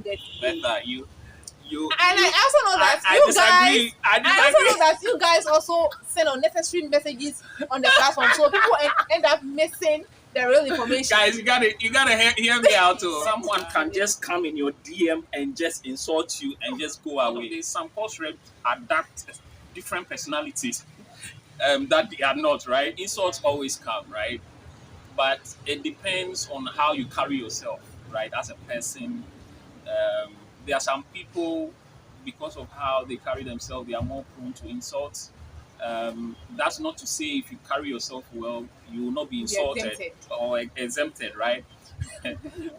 get Better you. And I also know that I you disagree. guys. I I also disagree. know that you guys also send unnecessary messages on the platform, so people end up missing the real information. Guys, you gotta hear me out too. Someone can just come in your DM and just insult you and just go away. There's some course reps adapt different personalities that they are not, right? Insults always come, right? But it depends on how you carry yourself, right? As a person, there are some people, because of how they carry themselves, they are more prone to insults. That's not to say if you carry yourself well, you will not be insulted exempted. or exempted, right?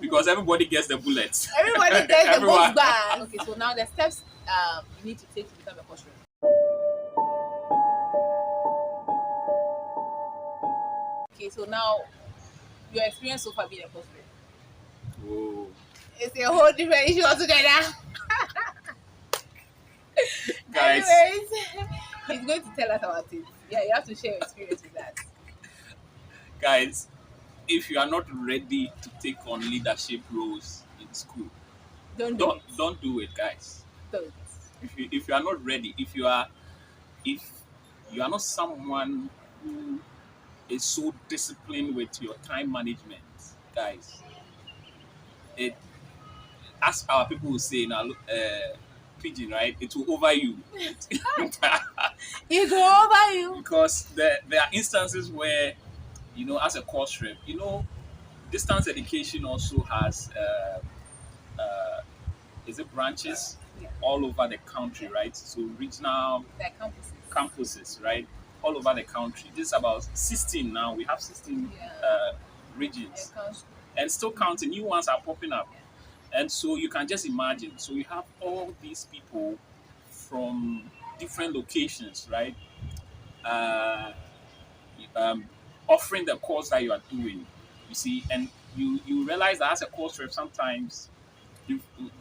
Because everybody gets the bullets. Everybody gets the Everyone. most bad. Okay, so now the steps you need to take to become a coach rep. Okay, so now your experience so far being a coach rep. Whoa. It's a whole different issue altogether. Guys, Anyways, he's going to tell us about it. Yeah, you have to share your experience with that. guys, if you are not ready to take on leadership roles in school, Don't do it. don't do it, guys. Don't. If you are not ready, if you are not someone who is so disciplined with your time management, guys, it, as our people will say now, pigeon, right? It will over you. It go over you. Because there are instances where, as a course rep, distance education also has is it branches Yeah. all over the country, right? So regional Like campuses, right? All over the country. This is about 16 now. We have 16 Yeah. regions. Accounts. And still counting. New ones are popping up. And so you can just imagine. So you have all these people from different locations, right? Um, offering the course that you are doing, you see, and you realize that as a course rep, sometimes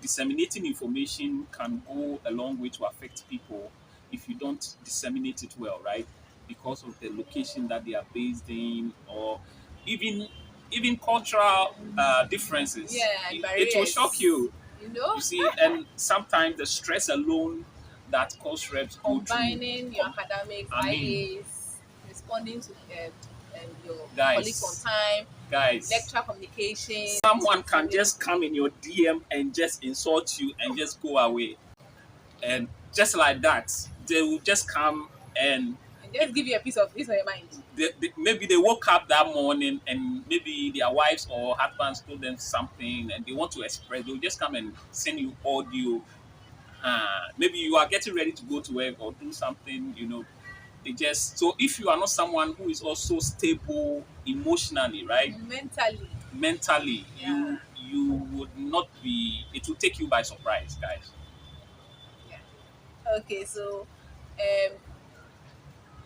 disseminating information can go a long way to affect people if you don't disseminate it well, right? Because of the location that they are based in, or even cultural differences. Yeah, it will shock you. You see, and sometimes the stress alone that course reps go through. Combining your academics, I mean- IAs, responding to your Guys. colleagues on time, Guys, lecture communication. someone can just come in your DM and just insult you and just go away. And just like that, they will just come and And just give you a piece of this on your mind. maybe they woke up that morning and maybe their wives or husbands told them something and they want to express. They'll just come and send you audio. Maybe you are getting ready to go to work or do something, so if you are not someone who is also stable emotionally, right? Mentally, Yeah. you would not be. It will take you by surprise, guys. Okay, so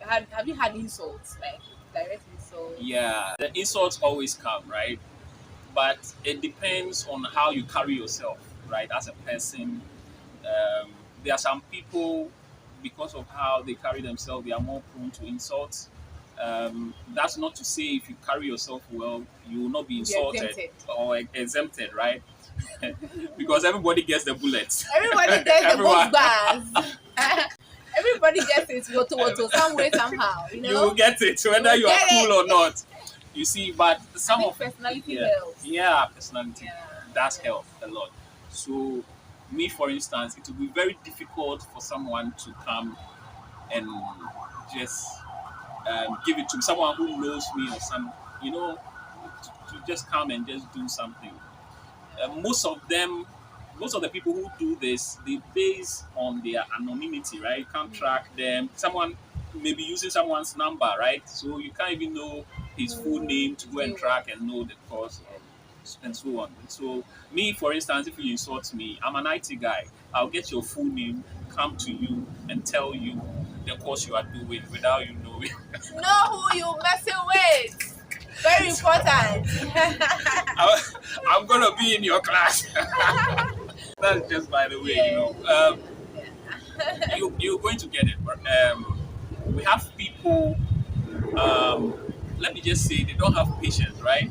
have you had insults, like direct insults? Yeah, the insults always come, right? But it depends on how you carry yourself, right? As a person, there are some people, because of how they carry themselves, they are more prone to insults. That's not to say if you carry yourself well, you will not be insulted exempted. or exempted, right? Because everybody gets the bullets. Everybody gets the Everyone. most bars. Everybody gets it woto some way somehow. You will get it, whether you are Get cool it. or not. You see, but some I of think personality yeah, helps. yeah, personality Yeah. does help a lot. So, me, for instance, it will be very difficult for someone to come and just give it to someone who knows me or to just come and just do something. Most of the people who do this, they base on their anonymity, right? You can't track them. Someone may be using someone's number, right? So you can't even know his full name to go and track and know the course and so on. And so me, for instance, if you insult me, I'm an IT guy. I'll get your full name, come to you and tell you the course you are doing without you knowing. Know who you messing with. Very important. I'm gonna be in your class. That's just by the way, you're going to get it. But we have people. Let me just say, they don't have patience, right?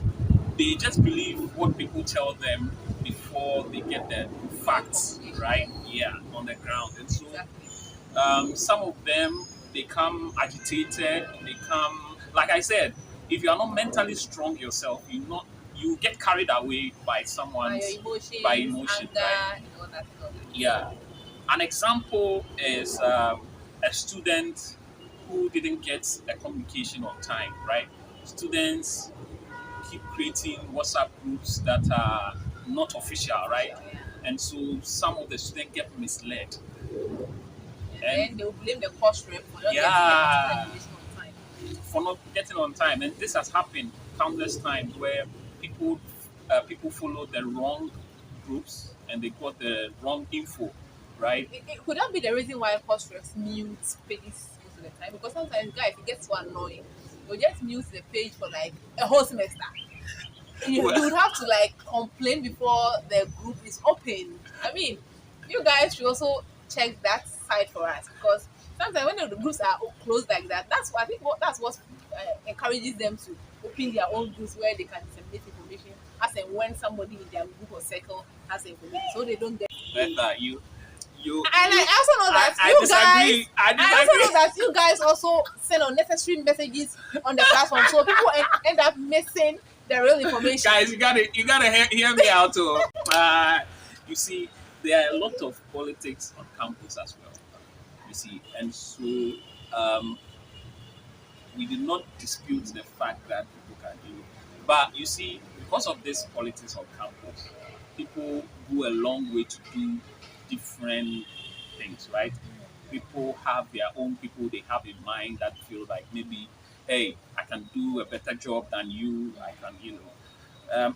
They just believe what people tell them before they get there, facts, communication. right? Yeah, on the ground. And so Exactly. some of them become agitated, become, like I said, if you are not mentally strong yourself, you get carried away by By your someone's by emotions, emotion, right? anger, and all that stuff. Yeah. An example is a student who didn't get a communication on time, right? Students keep creating WhatsApp groups that are not official, right? Official, yeah. And so some of the students get misled. And And then they will blame the course rep for not getting the particular yeah, information on time. for not getting on time. And this has happened countless times where people people follow the wrong groups and they got the wrong info, right? Could that be the reason why course reps mute pages most of the time? Because sometimes, guys, it gets so annoying. You'll just mute the page for like a whole semester. You would have to like complain before the group is open. I mean, you guys should also check that side for us because sometimes when the groups are closed like that, that's what I think. That's what encourages them to open their own groups where they can disseminate information as and when somebody in their group or circle has the information, so they don't get. Better you And you I also know that I you disagree. guys. I I also know disagree. that you guys also send unnecessary messages on the platform, so people end up missing the real information. Guys, you gotta hear me out. Oh. You see, there are a lot of politics on campus as well. You see, and so um, we did not dispute the fact that people can do. But you see, because of this politics on campus, people go a long way to do different things, right? People have their own people they have in mind that feel like maybe, hey, I can do a better job than you. I can,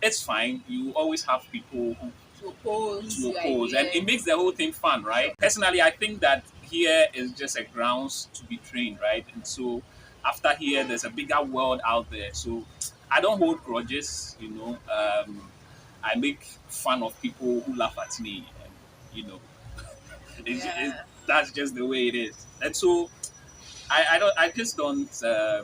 it's fine. You always have people who To oppose to your oppose, and it ideas. makes the whole thing fun, right? Personally, I think that here is just a grounds to be trained, right? And so after here, there's a bigger world out there. So I don't hold grudges, I make fun of people who laugh at me, and you know, Yeah. that's just the way it is. And so I just don't uh,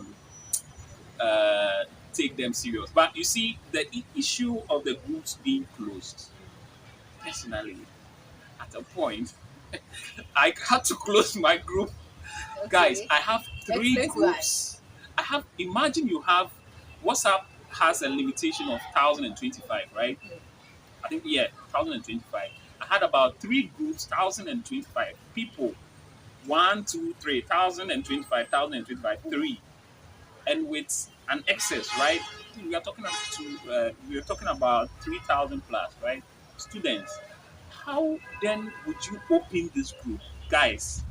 take them serious. But you see, the issue of the groups being closed, personally, at a point, I had to close my group. Guys, Okay. I have three Explain to us. groups. Imagine you have, WhatsApp has a limitation of 1025, right? I think, yeah, 1025. I had about three groups, 1025 people. One, two, three, 1025, and with an excess, right? We are talking about 3,000 plus, right? Students. How then would you open this group, guys?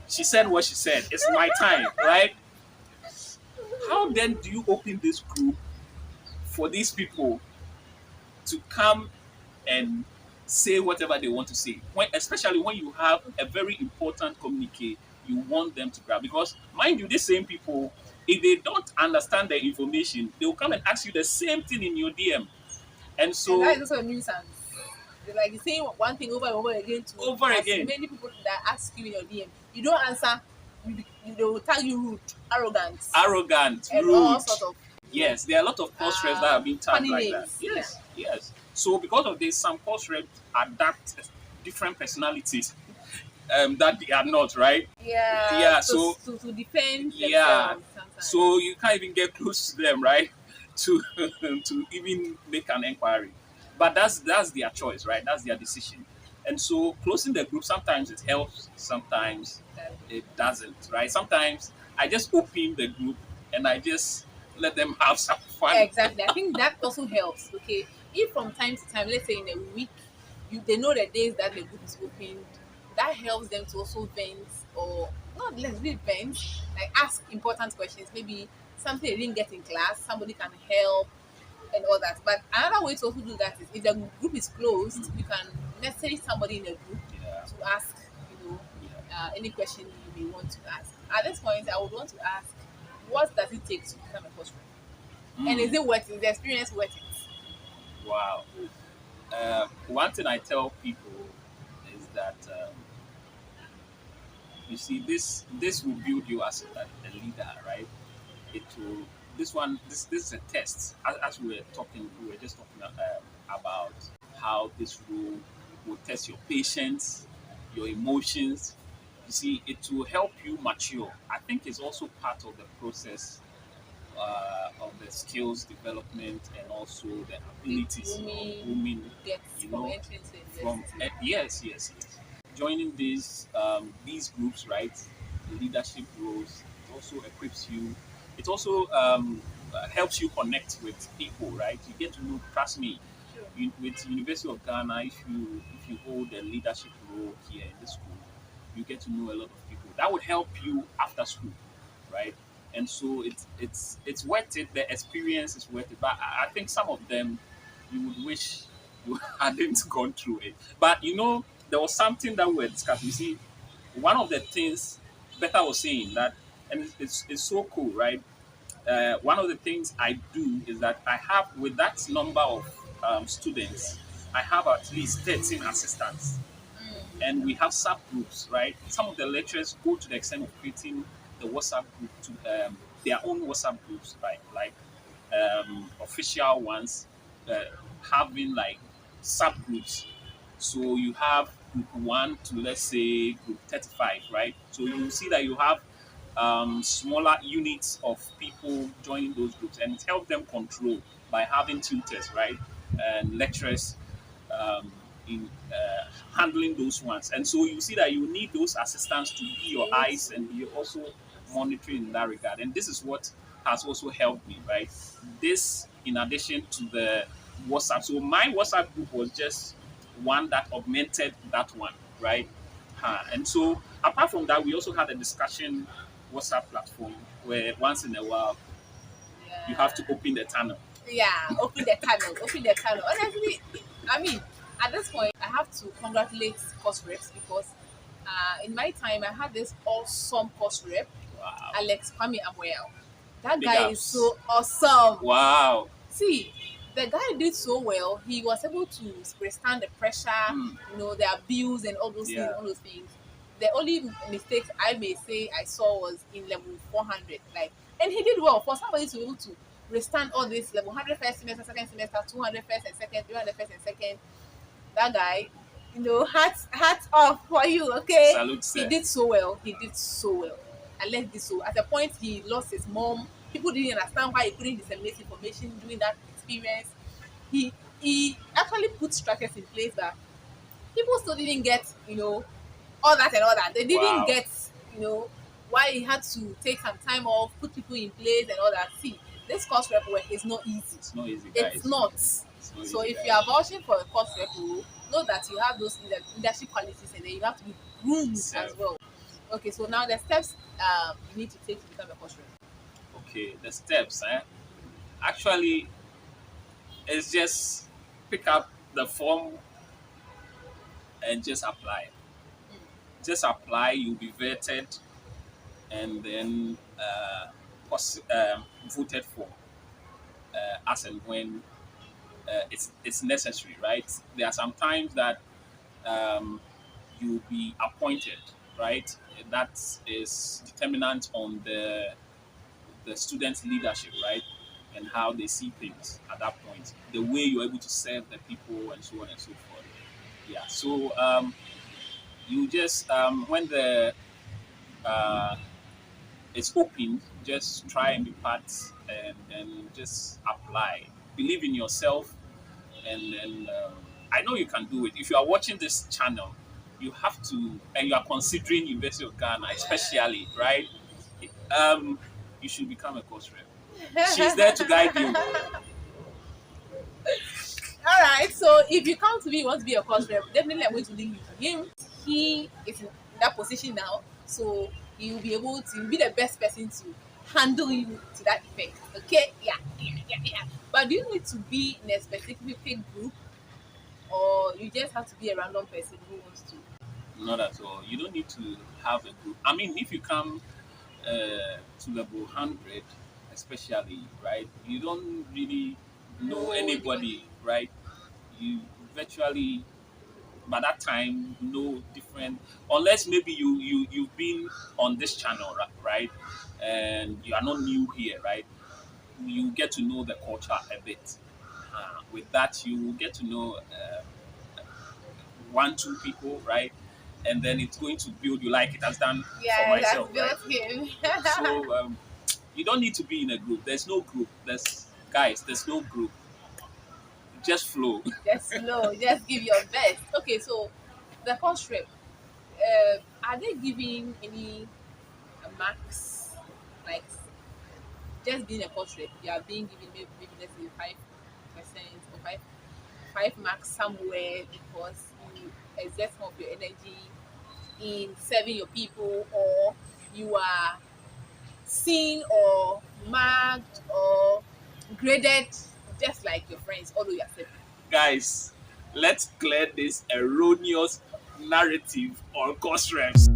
She said what she said. It's my time, right? How then do you open this group for these people to come and say whatever they want to say? Especially when you have a very important communique you want them to grab. Because mind you, these same people, if they don't understand the information, they will come and ask you the same thing in your DM. And And so that is also a nuisance. They're like saying one thing over and over again to over as again, many people that ask you in your DM. You don't answer, they will tag you rude, arrogant, arrogant, and all rude. sort of Yes, there are a lot of course reps that have been tagged funny like that. names. Yes, yes. So because of this, some course reps adapt different personalities that they are not, right? Yeah. Yeah, To defend yeah. themselves sometimes. So you can't even get close to them, right? To to even make an inquiry. But that's their choice, right? That's their decision. And so closing the group, sometimes it helps, sometimes it doesn't, right? Sometimes I just open the group and I just let them have some fun. Exactly. I think that also helps. Okay. If from time to time, let's say in a week, they know the days that the group is open, that helps them to also vent or not necessarily vent, like ask important questions. Maybe something they didn't get in class, somebody can help and all that. But another way to also do that is if the group is closed, you can message somebody in the group Yeah. to ask, any question you may want to ask. At this point, I would want to ask, what does it take to become a coach? And is it worth it? Is the experience worth it? Wow. One thing I tell people is that you see this will build you as a leader, right? It will. This is a test. As we were just talking about how this role will test your patience, your emotions. You see, it will help you mature. I think it's also part of the process of the skills development and also the abilities of women, gets you from know, entering to from university. yes. Joining these groups, right, the leadership roles, it also equips you. It also helps you connect with people, right? You get to know. Trust me, Sure. with University of Ghana, if you hold a leadership role here in the school, you get to know a lot of people. That would help you after school, right? And so it's worth it. The experience is worth it. But I think some of them you would wish you hadn't gone through it. But there was something that we were discussing. You see, one of the things Betha was saying that, and it's so cool, right? One of the things I do is that I have, with that number of students, I have at least 13 assistants, and we have subgroups, right? Some of the lecturers go to the extent of creating the WhatsApp group to their own WhatsApp groups, right? Like official ones, uh, having like subgroups. So you have group 1 to, let's say, group 35, right? So you see that you have smaller units of people joining those groups, and it helps them control by having tutors, right, and lecturers um, in handling those ones. And so you see that you need those assistants to be your eyes and be also monitoring in that regard. And this is what has also helped me, right? This, in addition to the WhatsApp. So my WhatsApp group was just one that augmented that one, right? And so apart from that, we also had a discussion WhatsApp platform where once in a while you have to Yeah. open the tunnel. Yeah, open the tunnel, open the tunnel. Honestly, I mean, at this point, I have to congratulate course reps because in my time, I had this awesome course rep, Wow. Alex Kwame Amoyal. That Big guy is ups. so awesome. Wow. See, the guy did so well. He was able to withstand the pressure, Mm, the abuse and all those things, yeah. all those things. The only mistakes I may say I saw was in level 400. Like, and he did well for somebody to be able to withstand all this level 100 first semester, second semester, 200 first and second, 300 first and second. That guy, hats off for you, okay? Salute, He sir. did so well. He did so well. And let this so. At a point, he lost his mom. People didn't understand why he couldn't disseminate information during that experience. He actually put structures in place that people still didn't get, all that and all that. They didn't Wow. get, you know, why he had to take some time off, put people in place and all that. See, this course rep work is not easy. It's not easy, It's guys. not. It's not So easy, if you guys. are vouching for a course rep role, know that you have those leadership qualities and then you have to be groomed Sir. as well. Okay, so now the steps you need to take to become a course rep. Okay, the steps, actually, it's just pick up the form and just apply. Just apply, you'll be vetted, and then voted for as and when it's necessary, right? There are some times that um, you'll be appointed, right? That is determinant on the student leadership, right? And how they see things at that point, the way you're able to serve the people, and so on and so forth. Yeah. So you just when the uh, it's opened, just try and be part, and just apply. Believe in yourself, and then I know you can do it. If you are watching this channel, you have to, and you are considering University of Ghana, especially, right? Um, you should become a course rep. She's there to guide you. All right. So if you come to me, you want to be a course rep, definitely I'm going to link you to him. He is in that position now, so he will be able to be the best person to handle you to that effect. Okay? Yeah. But do you need to be in a specific group, or you just have to be a random person who wants to? Not at all. You don't need to have a group. I mean, if you come to level 100, especially, right, you don't really know No, anybody, right? You virtually, by that time, know different, unless maybe you've been on this channel, right, and you are not new here, right? You get to know the culture a bit. With that, you get to know one, two people, right? And then it's going to build you like it has done for Yeah, that's myself, right? built him. So you don't need to be in a group. There's no group. There's no group. Just flow. Just slow, just give your best. Okay, so the first trip, are they giving any max? Like just being a first trip, you are being given maybe let's say 5% or five marks somewhere because you exert some of your energy in serving your people, or you are seen or marked or graded just like your friends, although you are separate. Guys, let's clear this erroneous narrative on cost reps.